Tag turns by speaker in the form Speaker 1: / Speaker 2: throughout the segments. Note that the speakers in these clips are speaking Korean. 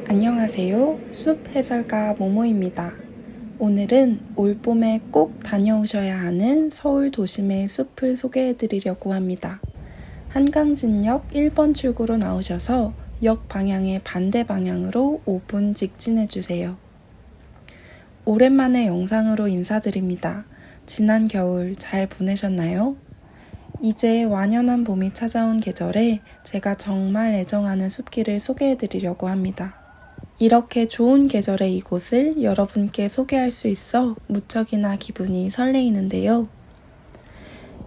Speaker 1: 안녕하세요. 숲 해설가 모모입니다. 오늘은 올봄에 꼭 다녀오셔야 하는 서울 도심의 숲을 소개해 드리려고 합니다. 한강진역 1번 출구로 나오셔서 역 방향의 반대 방향으로 5분 직진해 주세요. 오랜만에 영상으로 인사드립니다. 지난 겨울 잘 보내셨나요? 이제 완연한 봄이 찾아온 계절에 제가 정말 애정하는 숲길을 소개해 드리려고 합니다. 이렇게 좋은 계절의 이곳을 여러분께 소개할 수 있어 무척이나 기분이 설레이는데요.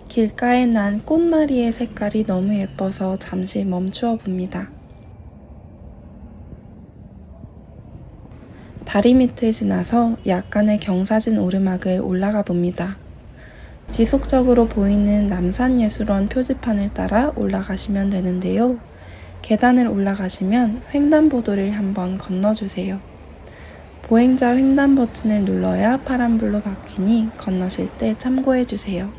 Speaker 1: 길가에 난 꽃마리의 색깔이 너무 예뻐서 잠시 멈추어 봅니다. 다리 밑을 지나서 약간의 경사진 오르막을 올라가 봅니다. 지속적으로 보이는 남산예술원 표지판을 따라 올라가시면 되는데요. 계단을 올라가시면 횡단보도를 한번 건너주세요. 보행자 횡단 버튼을 눌러야 파란불로 바뀌니 건너실 때 참고해주세요.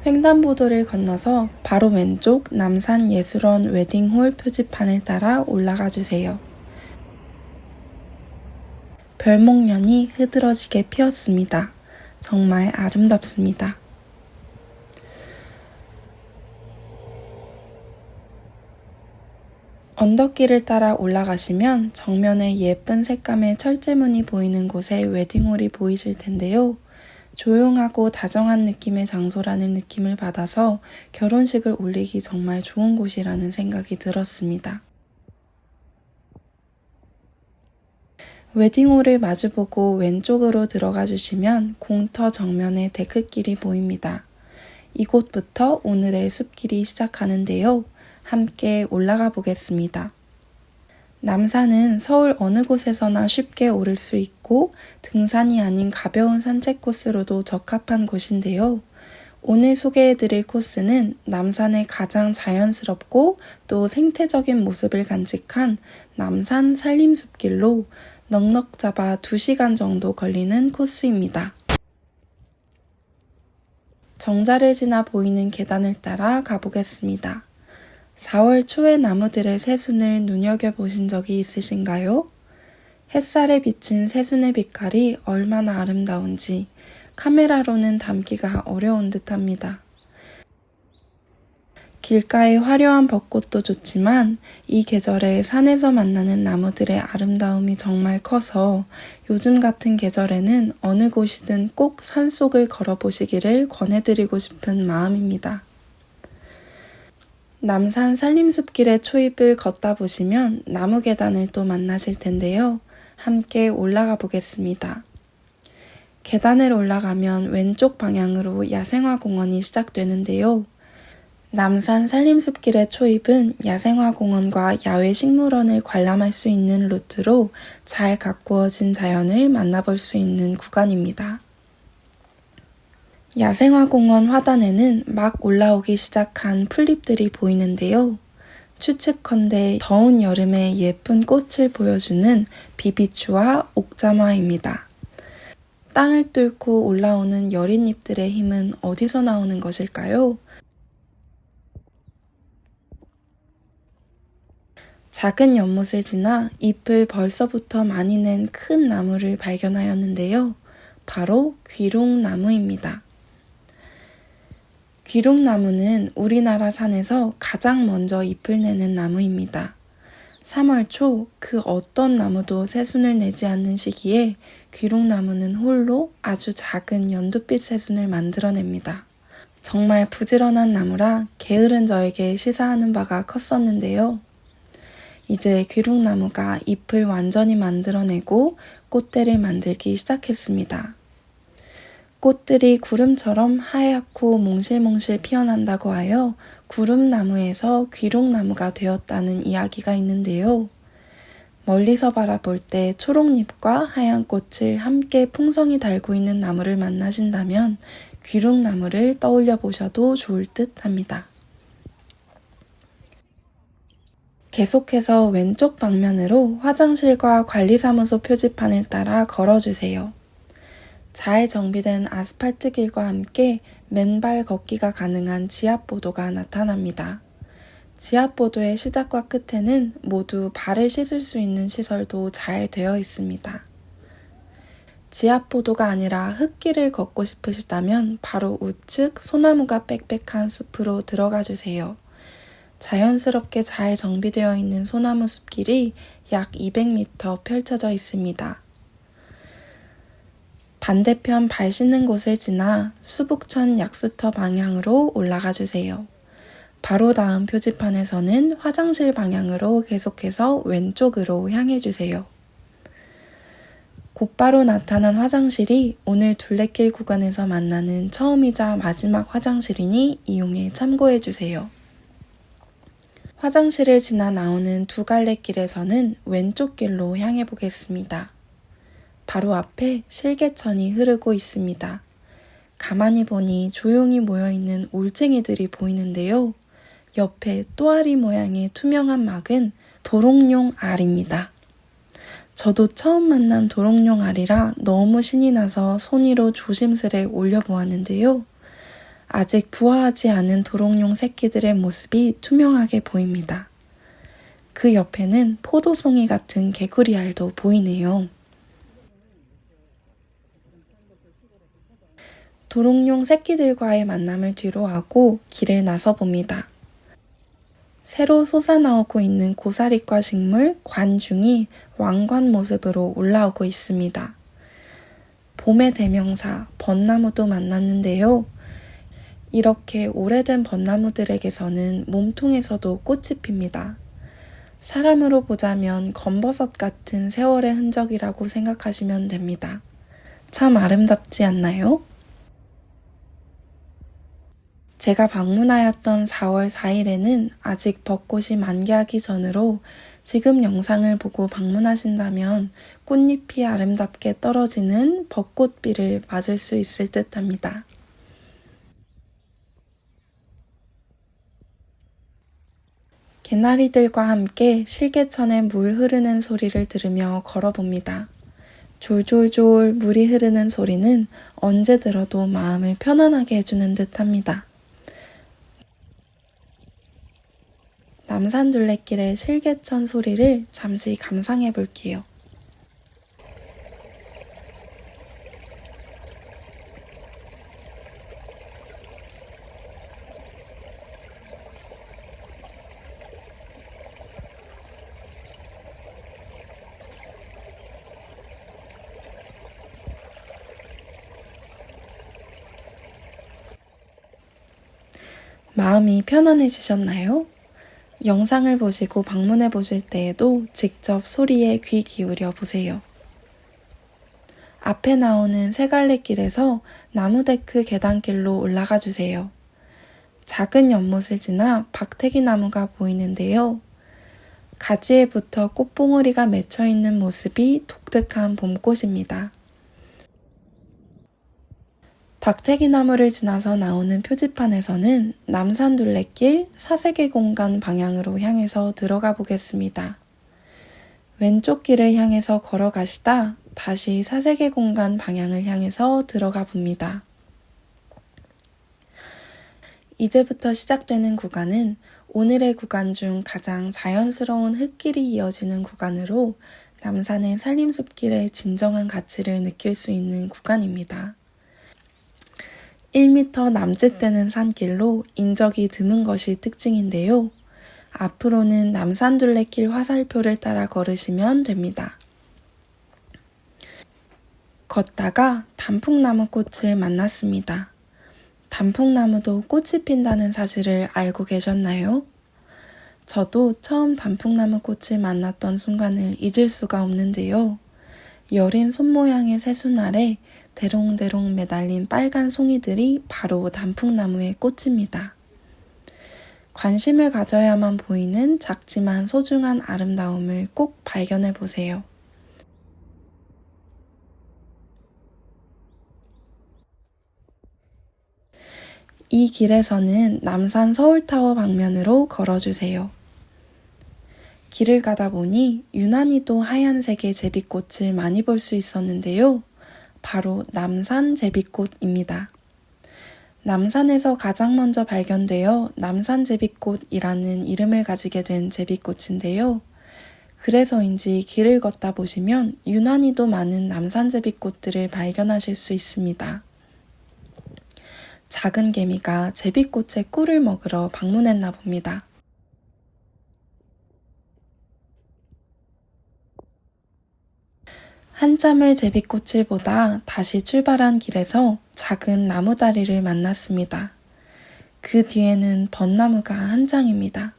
Speaker 1: 횡단보도를 건너서 바로 왼쪽 남산예술원 웨딩홀 표지판을 따라 올라가주세요. 별목련이 흐드러지게 피었습니다. 정말 아름답습니다. 언덕길을 따라 올라가시면 정면에 예쁜 색감의 철제문이 보이는 곳에 웨딩홀이 보이실 텐데요. 조용하고 다정한 느낌의 장소라는 느낌을 받아서 결혼식을 올리기 정말 좋은 곳이라는 생각이 들었습니다. 웨딩홀을 마주보고 왼쪽으로 들어가 주시면 공터 정면에 데크길이 보입니다. 이곳부터 오늘의 숲길이 시작하는데요. 함께 올라가 보겠습니다. 남산은 서울 어느 곳에서나 쉽게 오를 수 있고 등산이 아닌 가벼운 산책 코스로도 적합한 곳인데요. 오늘 소개해드릴 코스는 남산의 가장 자연스럽고 또 생태적인 모습을 간직한 남산 산림숲길로 넉넉 잡아 2시간 정도 걸리는 코스입니다. 정자를 지나 보이는 계단을 따라 가보겠습니다. 4월 초의 나무들의 새순을 눈여겨보신 적이 있으신가요? 햇살에 비친 새순의 빛깔이 얼마나 아름다운지 카메라로는 담기가 어려운 듯합니다. 길가의 화려한 벚꽃도 좋지만 이 계절에 산에서 만나는 나무들의 아름다움이 정말 커서 요즘 같은 계절에는 어느 곳이든 꼭 산속을 걸어보시기를 권해드리고 싶은 마음입니다. 남산 산림숲길의 초입을 걷다 보시면 나무 계단을 또 만나실 텐데요. 함께 올라가 보겠습니다. 계단을 올라가면 왼쪽 방향으로 야생화공원이 시작되는데요. 남산 산림숲길의 초입은 야생화공원과 야외식물원을 관람할 수 있는 루트로 잘 가꾸어진 자연을 만나볼 수 있는 구간입니다. 야생화공원 화단에는 막 올라오기 시작한 풀잎들이 보이는데요. 추측컨대 더운 여름에 예쁜 꽃을 보여주는 비비추와 옥잠화입니다. 땅을 뚫고 올라오는 여린 잎들의 힘은 어디서 나오는 것일까요? 작은 연못을 지나 잎을 벌써부터 많이 낸 큰 나무를 발견하였는데요. 바로 귀롱나무입니다. 귀롱나무는 우리나라 산에서 가장 먼저 잎을 내는 나무입니다. 3월 초 그 어떤 나무도 새순을 내지 않는 시기에 귀롱나무는 홀로 아주 작은 연두빛 새순을 만들어냅니다. 정말 부지런한 나무라 게으른 저에게 시사하는 바가 컸었는데요. 이제 귀롱나무가 잎을 완전히 만들어내고 꽃대를 만들기 시작했습니다. 꽃들이 구름처럼 하얗고 몽실몽실 피어난다고 하여 구름나무에서 귀롱나무가 되었다는 이야기가 있는데요. 멀리서 바라볼 때 초록잎과 하얀 꽃을 함께 풍성히 달고 있는 나무를 만나신다면 귀롱나무를 떠올려 보셔도 좋을 듯 합니다. 계속해서 왼쪽 방면으로 화장실과 관리사무소 표지판을 따라 걸어주세요. 잘 정비된 아스팔트 길과 함께 맨발 걷기가 가능한 지압보도가 나타납니다. 지압보도의 시작과 끝에는 모두 발을 씻을 수 있는 시설도 잘 되어 있습니다. 지압보도가 아니라 흙길을 걷고 싶으시다면 바로 우측 소나무가 빽빽한 숲으로 들어가 주세요. 자연스럽게 잘 정비되어 있는 소나무 숲길이 약 200m 펼쳐져 있습니다. 반대편 발 씻는 곳을 지나 수북천 약수터 방향으로 올라가 주세요. 바로 다음 표지판에서는 화장실 방향으로 계속해서 왼쪽으로 향해 주세요. 곧바로 나타난 화장실이 오늘 둘레길 구간에서 만나는 처음이자 마지막 화장실이니 이용해 참고해 주세요. 화장실을 지나 나오는 두 갈래 길에서는 왼쪽 길로 향해 보겠습니다. 바로 앞에 실개천이 흐르고 있습니다. 가만히 보니 조용히 모여있는 올챙이들이 보이는데요. 옆에 또아리 모양의 투명한 막은 도롱뇽 알입니다. 저도 처음 만난 도롱뇽 알이라 너무 신이 나서 손 위로 조심스레 올려보았는데요. 아직 부화하지 않은 도롱뇽 새끼들의 모습이 투명하게 보입니다. 그 옆에는 포도송이 같은 개구리 알도 보이네요. 도롱뇽 새끼들과의 만남을 뒤로하고 길을 나서봅니다. 새로 솟아나오고 있는 고사리과 식물 관중이 왕관 모습으로 올라오고 있습니다. 봄의 대명사 벚나무도 만났는데요. 이렇게 오래된 벚나무들에게서는 몸통에서도 꽃이 핍니다. 사람으로 보자면 검버섯 같은 세월의 흔적이라고 생각하시면 됩니다. 참 아름답지 않나요? 제가 방문하였던 4월 4일에는 아직 벚꽃이 만개하기 전으로 지금 영상을 보고 방문하신다면 꽃잎이 아름답게 떨어지는 벚꽃비를 맞을 수 있을 듯 합니다. 개나리들과 함께 실개천에 물 흐르는 소리를 들으며 걸어봅니다. 졸졸졸 물이 흐르는 소리는 언제 들어도 마음을 편안하게 해주는 듯 합니다. 남산둘레길의 실개천 소리를 잠시 감상해 볼게요. 마음이 편안해지셨나요? 영상을 보시고 방문해 보실 때에도 직접 소리에 귀 기울여 보세요. 앞에 나오는 세 갈래 길에서 나무데크 계단길로 올라가 주세요. 작은 연못을 지나 박태기 나무가 보이는데요. 가지에 붙어 꽃봉오리가 맺혀 있는 모습이 독특한 봄꽃입니다. 박태기 나무를 지나서 나오는 표지판에서는 남산둘레길 사세계공간 방향으로 향해서 들어가 보겠습니다. 왼쪽 길을 향해서 걸어가시다 다시 사세계공간 방향을 향해서 들어가 봅니다. 이제부터 시작되는 구간은 오늘의 구간 중 가장 자연스러운 흙길이 이어지는 구간으로 남산의 산림숲길의 진정한 가치를 느낄 수 있는 구간입니다. 1m 남짓되는 산길로 인적이 드문 것이 특징인데요. 앞으로는 남산둘레길 화살표를 따라 걸으시면 됩니다. 걷다가 단풍나무 꽃을 만났습니다. 단풍나무도 꽃이 핀다는 사실을 알고 계셨나요? 저도 처음 단풍나무 꽃을 만났던 순간을 잊을 수가 없는데요. 여린 손 모양의 새순 아래 대롱대롱 매달린 빨간 송이들이 바로 단풍나무의 꽃입니다. 관심을 가져야만 보이는 작지만 소중한 아름다움을 꼭 발견해 보세요. 이 길에서는 남산 서울타워 방면으로 걸어주세요. 길을 가다 보니 유난히도 하얀색의 제비꽃을 많이 볼 수 있었는데요. 바로 남산 제비꽃입니다. 남산에서 가장 먼저 발견되어 남산제비꽃이라는 이름을 가지게 된 제비꽃인데요. 그래서인지 길을 걷다 보시면 유난히도 많은 남산제비꽃들을 발견하실 수 있습니다. 작은 개미가 제비꽃의 꿀을 먹으러 방문했나 봅니다. 한참을 제비꽃을 보다 다시 출발한 길에서 작은 나무다리를 만났습니다. 그 뒤에는 벚나무가 한 장입니다.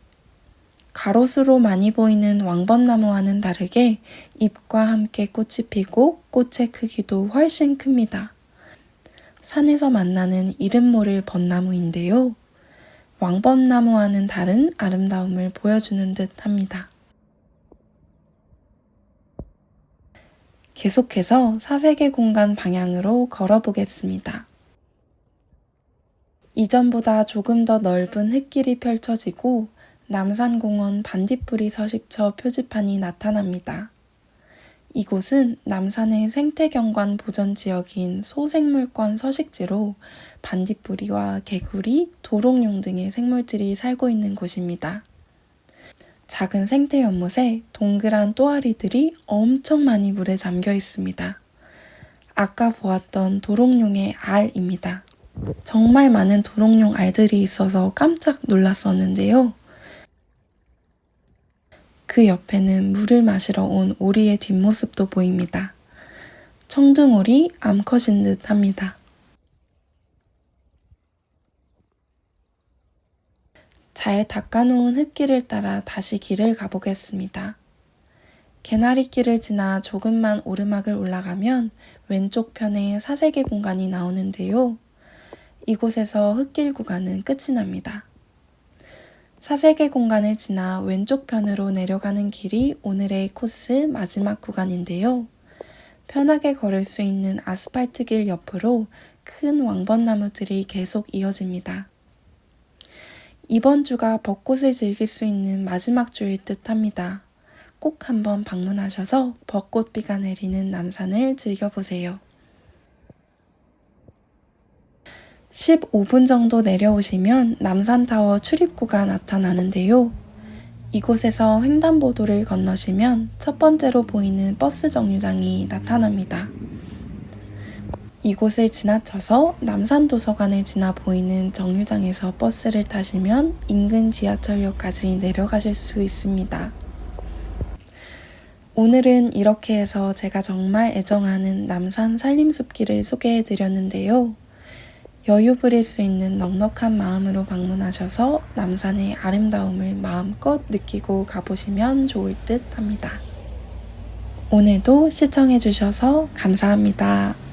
Speaker 1: 가로수로 많이 보이는 왕벚나무와는 다르게 잎과 함께 꽃이 피고 꽃의 크기도 훨씬 큽니다. 산에서 만나는 이름 모를 벚나무인데요. 왕벚나무와는 다른 아름다움을 보여주는 듯 합니다. 계속해서 사색의 공간 방향으로 걸어보겠습니다. 이전보다 조금 더 넓은 흙길이 펼쳐지고 남산공원 반딧불이 서식처 표지판이 나타납니다. 이곳은 남산의 생태경관 보전지역인 소생물권 서식지로 반딧불이와 개구리, 도롱뇽 등의 생물들이 살고 있는 곳입니다. 작은 생태 연못에 동그란 또아리들이 엄청 많이 물에 잠겨 있습니다. 아까 보았던 도롱뇽의 알입니다. 정말 많은 도롱뇽 알들이 있어서 깜짝 놀랐었는데요. 그 옆에는 물을 마시러 온 오리의 뒷모습도 보입니다. 청둥오리 암컷인 듯 합니다. 잘 닦아놓은 흙길을 따라 다시 길을 가보겠습니다. 개나리길을 지나 조금만 오르막을 올라가면 왼쪽 편에 사색의 공간이 나오는데요. 이곳에서 흙길 구간은 끝이 납니다. 사색의 공간을 지나 왼쪽 편으로 내려가는 길이 오늘의 코스 마지막 구간인데요. 편하게 걸을 수 있는 아스팔트 길 옆으로 큰 왕벚나무들이 계속 이어집니다. 이번 주가 벚꽃을 즐길 수 있는 마지막 주일 듯 합니다. 꼭 한번 방문하셔서 벚꽃비가 내리는 남산을 즐겨보세요. 15분 정도 내려오시면 남산타워 출입구가 나타나는데요. 이곳에서 횡단보도를 건너시면 첫 번째로 보이는 버스 정류장이 나타납니다. 이곳을 지나쳐서 남산도서관을 지나 보이는 정류장에서 버스를 타시면 인근 지하철역까지 내려가실 수 있습니다. 오늘은 이렇게 해서 제가 정말 애정하는 남산 산림숲길을 소개해드렸는데요. 여유 부릴 수 있는 넉넉한 마음으로 방문하셔서 남산의 아름다움을 마음껏 느끼고 가보시면 좋을 듯 합니다. 오늘도 시청해주셔서 감사합니다.